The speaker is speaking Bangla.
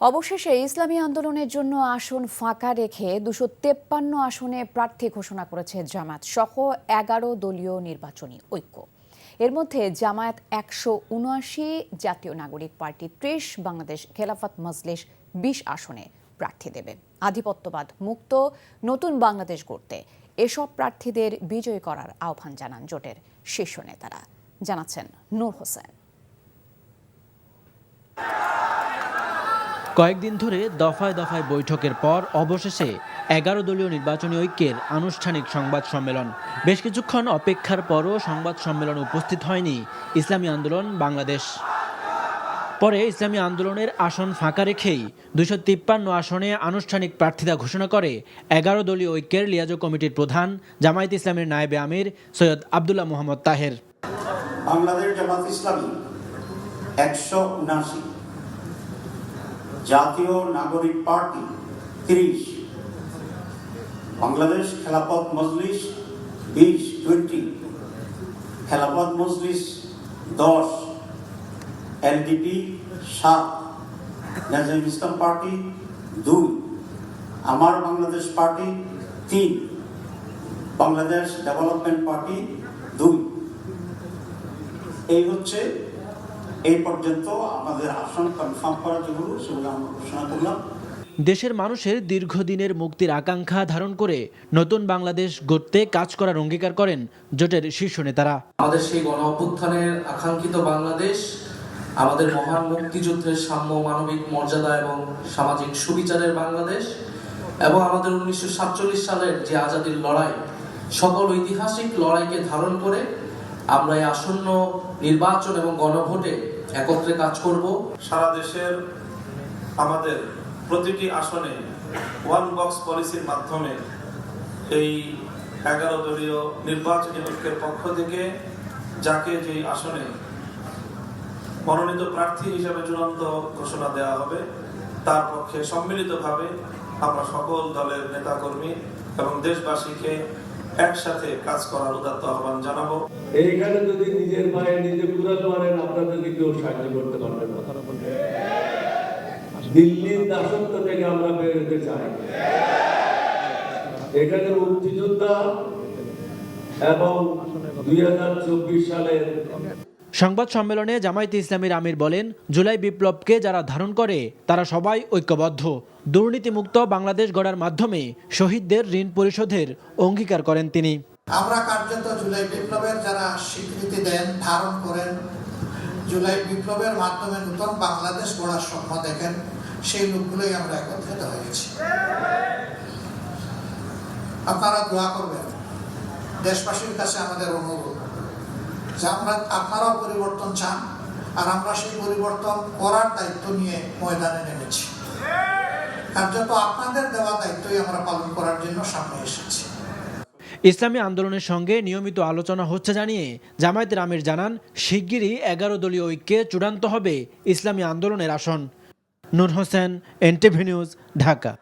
অবশেষে ইসলামী আন্দোলনের জন্য আসন ফাঁকা রেখে ২৫৩ আসনে প্রার্থী ঘোষণা করেছে জামায়াত সহ ১১ দলীয় নির্বাচনী ঐক্য। এর মধ্যে জামায়াত ১৭৯, জাতীয় নাগরিক পার্টি ৩০, বাংলাদেশ খেলাফত মজলিস ২০ আসনে প্রার্থী দেবে। আধিপত্যবাদ মুক্ত নতুন বাংলাদেশ গড়তে এসব প্রার্থীদের বিজয়ী করার আহ্বান জানান জোটের শীর্ষ নেতারা, জানাচ্ছেন নূর হোসেন। কয়েকদিন ধরে দফায় দফায় বৈঠকের পর অবশেষে ১১ দলীয় নির্বাচনী ঐক্যের আনুষ্ঠানিক সংবাদ সম্মেলন। বেশ কিছুক্ষণ অপেক্ষার পরও সংবাদ সম্মেলনে উপস্থিত হয়নি ইসলামী আন্দোলন বাংলাদেশ। পরে ইসলামী আন্দোলনের আসন ফাঁকা রেখেই ২৫৩ আসনে আনুষ্ঠানিক প্রার্থিতা ঘোষণা করে ১১ দলীয় ঐক্যের লিয়াজো কমিটির প্রধান জামায়াত ইসলামীর নায়েবে আমির সৈয়দ আব্দুল্লাহ মোহাম্মদ তাহের। বাংলাদেশ জামাত ইসলামী ১৭৯, জাতীয় নাগরিক পার্টি ৩০, বাংলাদেশ খেলাফত মজলিস 20, খেলাফত মজলিস 10, এলডিপি 7, নেজাম ইসলাম পার্টি 2, আমার Bangladesh party 3, Bangladesh development party 2। এই হচ্ছে এই পর্যন্ত আমাদের আসন কনফার্ম করা যেগুলো সেগুলো আমরা ঘোষণা করলাম। দেশের মানুষের দীর্ঘদিনের মুক্তির আকাঙ্ক্ষা ধারণ করে নতুন বাংলাদেশ গড়তে কাজ করার অঙ্গীকার করেন জোটের শীর্ষ নেতারা। আমাদের সেই গণ অভ্যুত্থানের আকাঙ্ক্ষিত বাংলাদেশ, আমাদের মহান মুক্তিযুদ্ধের সাম্য, মানবিক মর্যাদা এবং সামাজিক সুবিচারের বাংলাদেশ, এবং আমাদের ১৯৪৭ সালের যে আজাদির লড়াই, সকল ঐতিহাসিক লড়াইকে ধারণ করে আমরা এই আসন্ন নির্বাচন এবং গণভোটে একত্রে কাজ করব। সারা দেশের আমাদের প্রতিটি আসনে ওয়ান বক্স পলিসির মাধ্যমে এই ১১ দলীয় নির্বাচনী ঐক্যের পক্ষ থেকে যাকে যেই আসনে মনোনীত প্রার্থী হিসেবে চূড়ান্ত ঘোষণা দেওয়া হবে তার পক্ষে সম্মিলিতভাবে আমরা সকল দলের নেতাকর্মী এবং দেশবাসীকে একসাথে কাজ করার উদাত্ত আহ্বান জানাবো। এইখানে যদি নিজের পায়ে নিজে কুড়াতে পারেন, আপনাদেরকে কেউ সাহায্য করতে পারবে না। দিল্লির দাসত্ব থেকে আমরা বেরোতে চাই। এখানে মুক্তিযোদ্ধা এবং ২০২৪ সালের সংবাদ সম্মেলনে জামায়াত ইসলামীর আমির বলেন, জুলাই বিপ্লবকে যারা ধারণ করে তারা সবাই ঐক্যবদ্ধ। দুর্নীতিমুক্ত বাংলাদেশ গড়ার মাধ্যমে শহীদদের ঋণ পরিশোধের অঙ্গীকার করেন তিনি। আমরা কার্যত জুলাই বিপ্লবের যারা স্বীকৃতি দেন, ধারণ করেন, জুলাই বিপ্লবের মাধ্যমে নতুন বাংলাদেশ গড়ার স্বপ্ন দেখেন, সেই লোকগুলোই আমরা একত্রিত হয়েছি। আপনারা দোয়া করবেন। দেশবাসীর কাছে আমাদের অনুরোধ যে আপনারাও পরিবর্তন চান, আর আমরা সেই পরিবর্তন করার দায়িত্ব নিয়ে ময়দানে নেমেছি। কার্যত আপনাদের দেওয়া দায়িত্বই আমরা পালন করার জন্য সামনে এসেছি। ইসলামী আন্দোলনের সঙ্গে নিয়মিত আলোচনা হচ্ছে জানিয়ে জামায়াতের আমির জানান, শিগগিরই ১১ দলীয় ঐক্যে চূড়ান্ত হবে ইসলামী আন্দোলনের আসন। নূর হোসেন, এনটিভি নিউজ, ঢাকা।